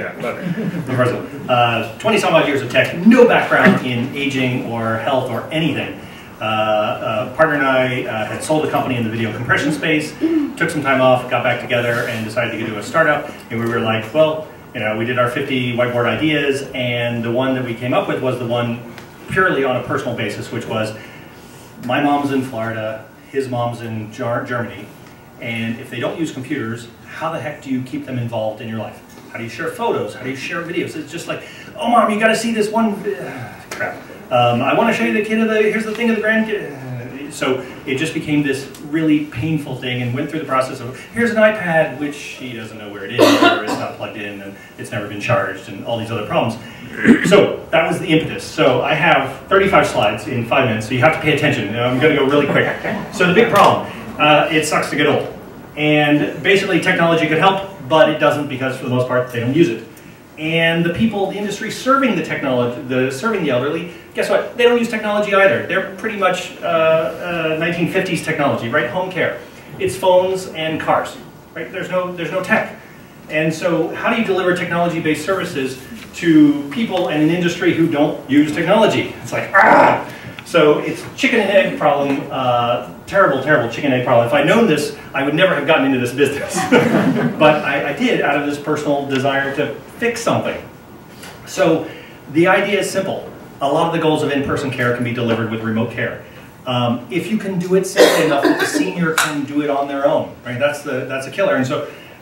Yeah, the first one. 20 some odd years of tech, no background in aging or health or anything. A partner and I had sold a company in the video compression space, took some time off, got back together and decided to do a startup. And we were like, well, you know, we did our 50 whiteboard ideas, and the one that we came up with was the one purely on a personal basis, which was my mom's in Florida, his mom's in Germany, and if they don't use computers, how the heck do you keep them involved in your life? How do you share photos? How do you share videos? It's just like, oh mom, you gotta see this one, crap. I wanna show you the kid of the, here's the thing of the grandkid. So it just became this really painful thing and went through the process of, here's an iPad, which she doesn't know where it is, or it's not plugged in, and it's never been charged, and all these other problems. So that was the impetus. So I have 35 slides in 5 minutes, so you have to pay attention. I'm gonna go really quick. So the big problem, it sucks to get old. And basically technology could help, but it doesn't because for the most part they don't use it. And the people, the industry serving the technology, serving the elderly, guess what? They don't use technology either. They're pretty much 1950s technology, right? Home care. It's phones and cars, right? There's no tech. And so how do you deliver technology-based services to people and an industry who don't use technology? It's like, ah! So it's chicken and egg problem, terrible, terrible chicken and egg problem. If I'd known this, I would never have gotten into this business. But I did out of this personal desire to fix something. So the idea is simple. A lot of the goals of in-person care can be delivered with remote care. If you can do it simply enough that the senior can do it on their own, right? That's a killer. And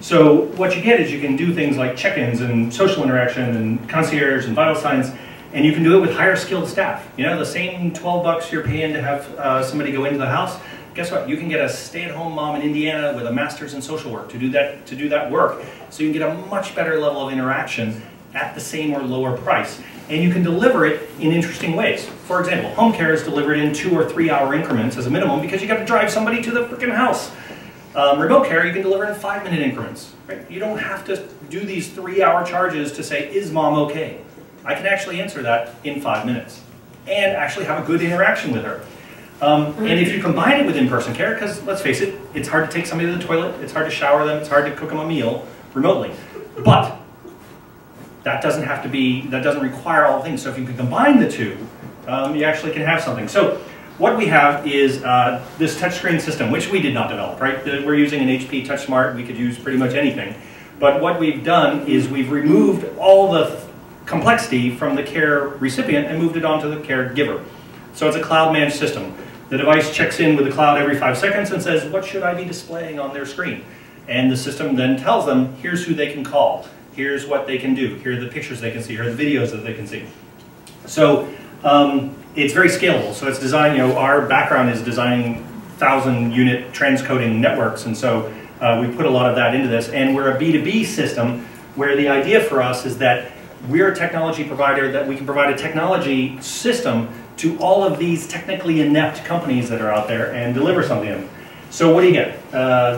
so what you get is you can do things like check-ins and social interaction and concierge and vital signs, and you can do it with higher skilled staff. You know, the same 12 bucks you're paying to have somebody go into the house, guess what? You can get a stay-at-home mom in Indiana with a master's in social work to do that work. So you can get a much better level of interaction at the same or lower price. And you can deliver it in interesting ways. For example, home care is delivered in 2 or 3 hour increments as a minimum because you got to drive somebody to the freaking house. Remote care you can deliver in 5-minute increments. Right? You don't have to do these 3-hour charges to say, is mom okay? I can actually answer that in 5 minutes and actually have a good interaction with her. And if you combine it with in-person care, because let's face it, it's hard to take somebody to the toilet, it's hard to shower them, it's hard to cook them a meal remotely. But that doesn't have to be, that doesn't require all the things. So if you can combine the two, you actually can have something. So what we have is this touchscreen system, which we did not develop, right? We're using an HP TouchSmart, we could use pretty much anything. But what we've done is we've removed all the complexity from the care recipient and moved it onto the caregiver. So it's a cloud managed system. The device checks in with the cloud every 5 seconds and says, what should I be displaying on their screen? And the system then tells them, here's who they can call. Here's what they can do. Here are the pictures they can see. Here are the videos that they can see. So it's very scalable. So it's designed, you know, our background is designing 1,000-unit transcoding networks. And so we put a lot of that into this. And we're a B2B system where the idea for us is that we're a technology provider that we can provide a technology system to all of these technically inept companies that are out there and deliver something to them. So what do you get?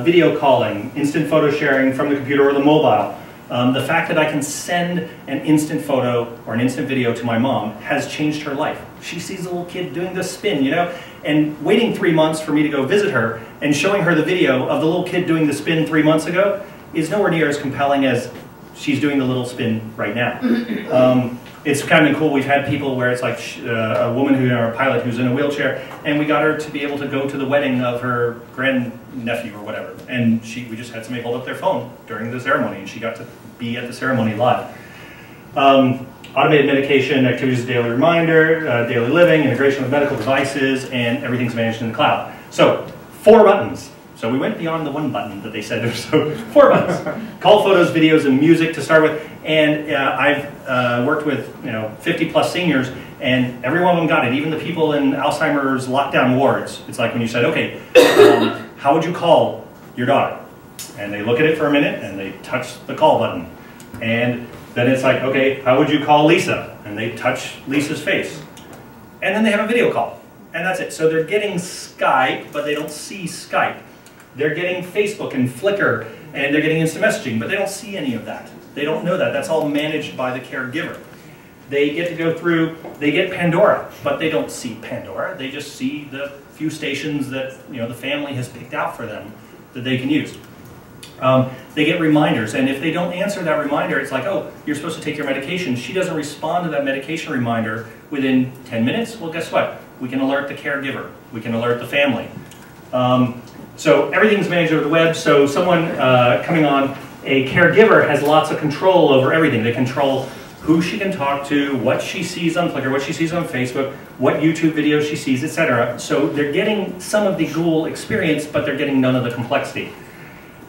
Video calling, instant photo sharing from the computer or the mobile. The fact that I can send an instant photo or an instant video to my mom has changed her life. She sees a little kid doing the spin, you know, and waiting 3 months for me to go visit her and showing her the video of the little kid doing the spin 3 months ago is nowhere near as compelling as she's doing the little spin right now. It's kind of cool. We've had people where it's like a woman who's a pilot who's in a wheelchair, and we got her to be able to go to the wedding of her grandnephew or whatever. And we just had somebody hold up their phone during the ceremony, and she got to be at the ceremony live. Automated medication, activities of daily reminder, daily living, integration with medical devices, and everyth's managed in the cloud. So 4 buttons. So we went beyond the 1 button that they said. So 4 buttons. Call, photos, videos, and music to start with. And I've worked with 50+ seniors, and every one of them got it. Even the people in Alzheimer's lockdown wards. It's like when you said, okay, how would you call your daughter? And they look at it for a minute, and they touch the call button. And then it's like, okay, how would you call Lisa? And they touch Lisa's face. And then they have a video call. And that's it. So they're getting Skype, but they don't see Skype. They're getting Facebook and Flickr, and they're getting instant messaging, but they don't see any of that. They don't know that. That's all managed by the caregiver. They get to go through, they get Pandora, but they don't see Pandora. They just see the few stations that the family has picked out for them that they can use. They get reminders, and if they don't answer that reminder, it's like, oh, you're supposed to take your medication. She doesn't respond to that medication reminder within 10 minutes. Well, guess what? We can alert the caregiver. We can alert the family. So everything's managed over the web, so someone coming on, a caregiver has lots of control over everything. They control who she can talk to, what she sees on Flickr, what she sees on Facebook, what YouTube videos she sees, etc. So they're getting some of the Google experience, but they're getting none of the complexity.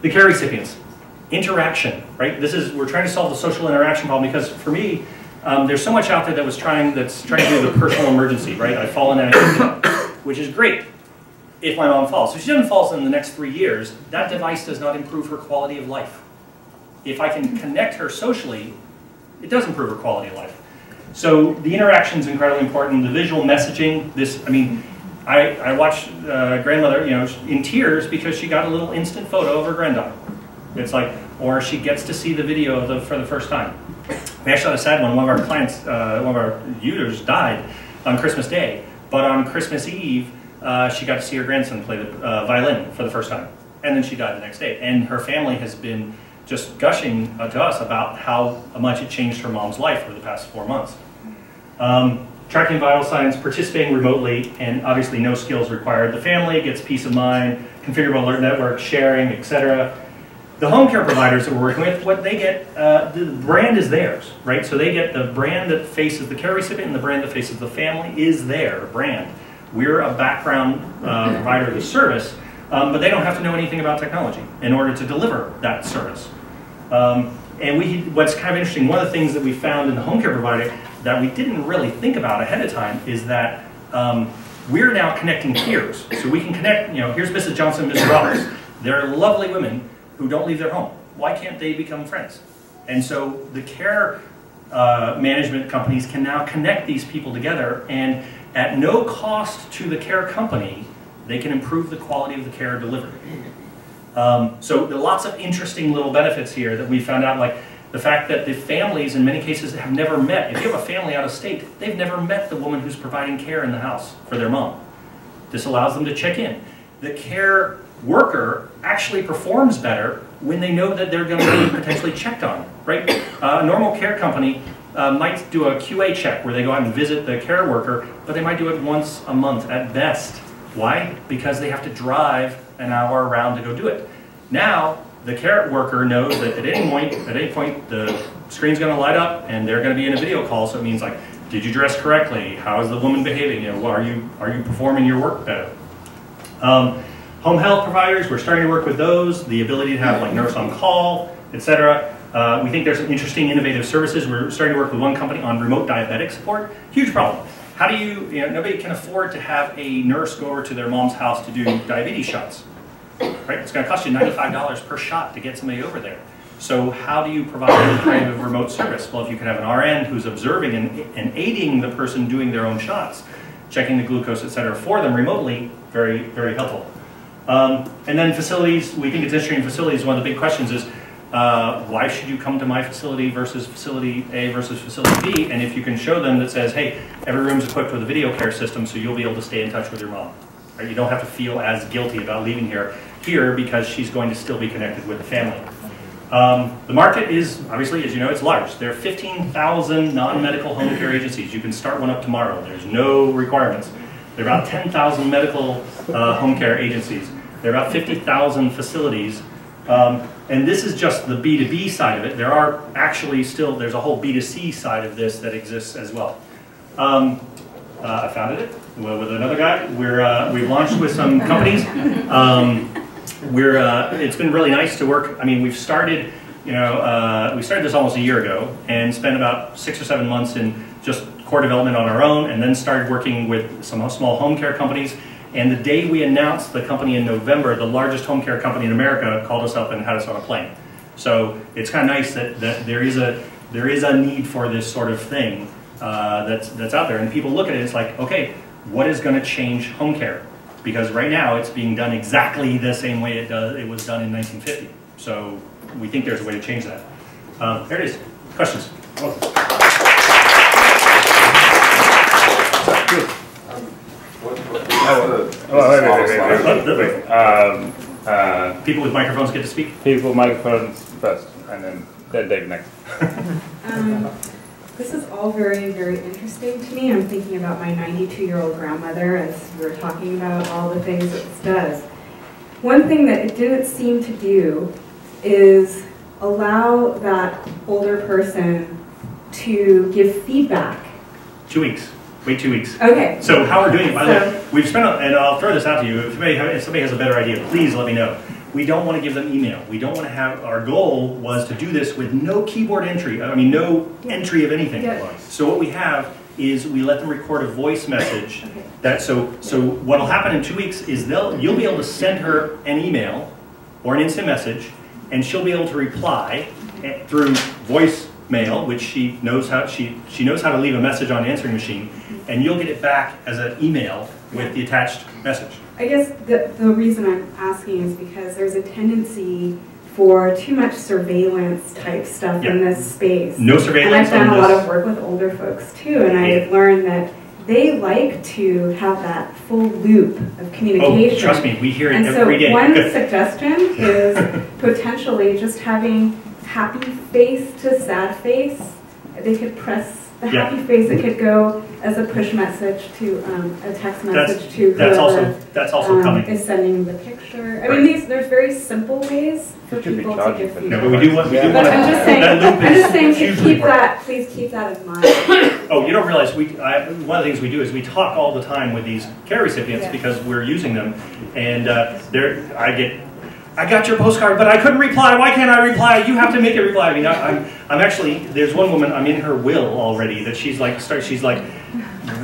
The care recipients, interaction, right? We're trying to solve the social interaction problem because for me, there's so much out there that's trying to do the personal emergency, right? I've fallen and I picked it up, which is great if my mom falls. If she doesn't fall in the next 3 years, that device does not improve her quality of life. If I can connect her socially, it does improve her quality of life. So the interaction is incredibly important. The visual messaging, I watched grandmother, in tears because she got a little instant photo of her granddaughter. It's like, or she gets to see the video for the first time. We actually had a sad one. One of our clients, one of our users died on Christmas Day, but on Christmas Eve, she got to see her grandson play the violin for the first time. And then she died the next day. And her family has been just gushing to us about how much it changed her mom's life over the past 4 months. Tracking vital signs, participating remotely, and obviously no skills required. The family gets peace of mind, configurable alert network, sharing, etc. The home care providers that we're working with, what they get, the brand is theirs, right? So they get the brand that faces the care recipient and the brand that faces the family is their brand. We're a background provider of the service, but they don't have to know anything about technology in order to deliver that service. And what's kind of interesting, one of the things that we found in the home care provider that we didn't really think about ahead of time is that we're now connecting peers. So we can connect, here's Mrs. Johnson and Mrs. Roberts. They're lovely women who don't leave their home. Why can't they become friends? And so the care management companies can now connect these people together, and at no cost to the care company, they can improve the quality of the care delivered. So there are lots of interesting little benefits here that we found out, like the fact that the families in many cases have never met. If you have a family out of state, they've never met the woman who's providing care in the house for their mom. This allows them to check in. The care worker actually performs better when they know that they're going to be potentially checked on, right? A normal care company might do a QA check where they go out and visit the care worker, but they might do it once a month at best. Why? Because they have to drive an hour around to go do it. Now, the care worker knows that at any point the screen's going to light up and they're going to be in a video call, so it means like, did you dress correctly? How is the woman behaving? Are you performing your work better? Home health providers, we're starting to work with those, the ability to have like nurse on call, etc. We think there's some interesting innovative services. We're starting to work with one company on remote diabetic support. Huge problem. How do nobody can afford to have a nurse go over to their mom's house to do diabetes shots, right? It's going to cost you $95 per shot to get somebody over there. So how do you provide any kind of remote service? Well, if you can have an RN who's observing and aiding the person doing their own shots, checking the glucose, etc., for them remotely, very, very helpful. And then facilities, we think it's interesting in facilities, one of the big questions is, why should you come to my facility versus facility A versus facility B? And if you can show them that says, hey, every room's equipped with a VideoCare system, so you'll be able to stay in touch with your mom. Right? You don't have to feel as guilty about leaving here because she's going to still be connected with the family. The market is, obviously, as you know, it's large. There are 15,000 non-medical home care agencies. You can start one up tomorrow. There's no requirements. There are about 10,000 medical home care agencies. There are about 50,000 facilities. And this is just the B2B side of it. There are actually still, there's a whole B2C side of this that exists as well. I founded it with another guy. We've launched with some companies. It's been really nice to work. I mean, we've started, we started this almost a year ago and spent about 6 or 7 months in just core development on our own, and then started working with some small home care companies. And the day we announced the company in November, the largest home care company in America called us up and had us on a plane. So it's kind of nice that there is a need for this sort of thing that's out there. And people look at it, it's like, okay, what is going to change home care? Because right now it's being done exactly the same way it was done in 1950. So we think there's a way to change that. There it is. Questions? People with microphones get to speak? People with microphones first, and then Dave next. This is all very, very interesting to me. I'm thinking about my 92-year-old grandmother as we were talking about all the things that this does. One thing that it didn't seem to do is allow that older person to give feedback. 2 weeks. Wait 2 weeks. Okay. So how we're doing it, by the way, we've spent, and I'll throw this out to you, if somebody has a better idea, please let me know. We don't want to give them email. We don't want to have, our goal was to do this with no keyboard entry, I mean no entry of anything. Yeah. So what we have is we let them record a voice message. That, so what'll happen in 2 weeks is you'll be able to send her an email or an instant message, and she'll be able to reply through voicemail, which she knows how to leave a message on an answering machine, and you'll get it back as an email with the attached message. I guess the reason I'm asking is because there's a tendency for too much surveillance type stuff in this space. No surveillance. And I've done a lot of work with older folks too, and I've learned that they like to have that full loop of communication. Oh, trust me, we hear it every day. And so one suggestion is potentially just having happy face to sad face. They could press the happy face. It could go as a push message to a text message to whoever that's also coming. Is sending the picture. I mean, there's very simple ways for people to give feedback. No, but we do want to. I'm just saying, keep that. Please keep that in mind. Oh, you don't realize one of the things we do is we talk all the time with these care recipients because we're using them, and I got your postcard, but I couldn't reply. Why can't I reply? You have to make it reply. I mean, I'm actually, there's one woman, I'm in her will already, that she's like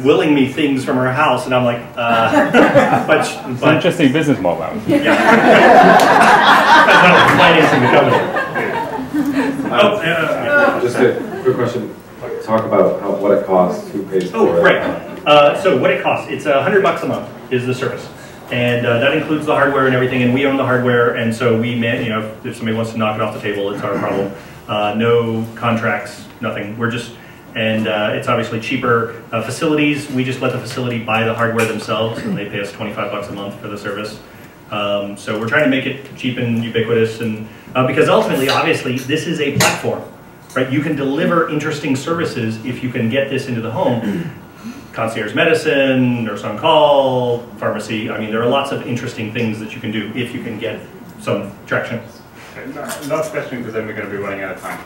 willing me things from her house, and I'm like, but it's an interesting business model. Yeah. Financing the company. Just a quick question. Talk about what it costs, who pays for it. Oh, right. So what it costs, it's $100 a month is the service. And that includes the hardware and everything, and we own the hardware, and so we, if somebody wants to knock it off the table, it's our problem. No contracts, nothing. We're just, and it's obviously cheaper. Facilities, we just let the facility buy the hardware themselves, and they pay us $25 a month for the service. So we're trying to make it cheap and ubiquitous, and because ultimately, obviously, this is a platform, right? You can deliver interesting services if you can get this into the home. Concierge medicine, nurse on call, pharmacy. I mean, there are lots of interesting things that you can do if you can get some traction. Okay, last question, because then we're going to be running out of time.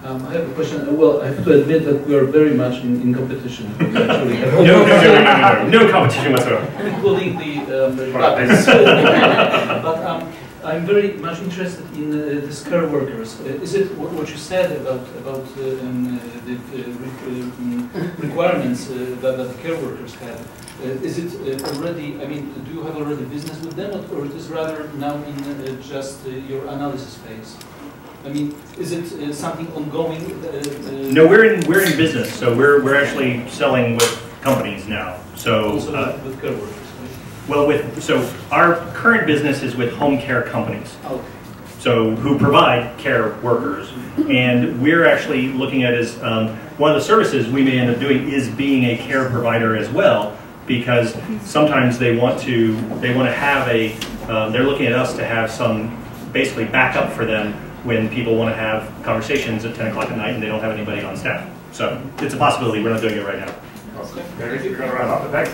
I have a question. Well, I have to admit that we are very much in competition. No competition whatsoever. Including the but I'm very much interested in these care workers. Is it what you said about the requirements that the care workers have? Is it already? I mean, do you have already business with them, or it is rather now in just your analysis phase? I mean, is it something ongoing? No, we're in business, so we're actually selling with companies now. So also with care workers. Well, so our current business is with home care companies. Okay. So who provide care workers, and we're actually looking at as one of the services we may end up doing is being a care provider as well, because sometimes they want to have they're looking at us to have some basically backup for them when people want to have conversations at 10 o'clock at night and they don't have anybody on staff. So it's a possibility. We're not doing it right now. Okay. We're going to run off the back.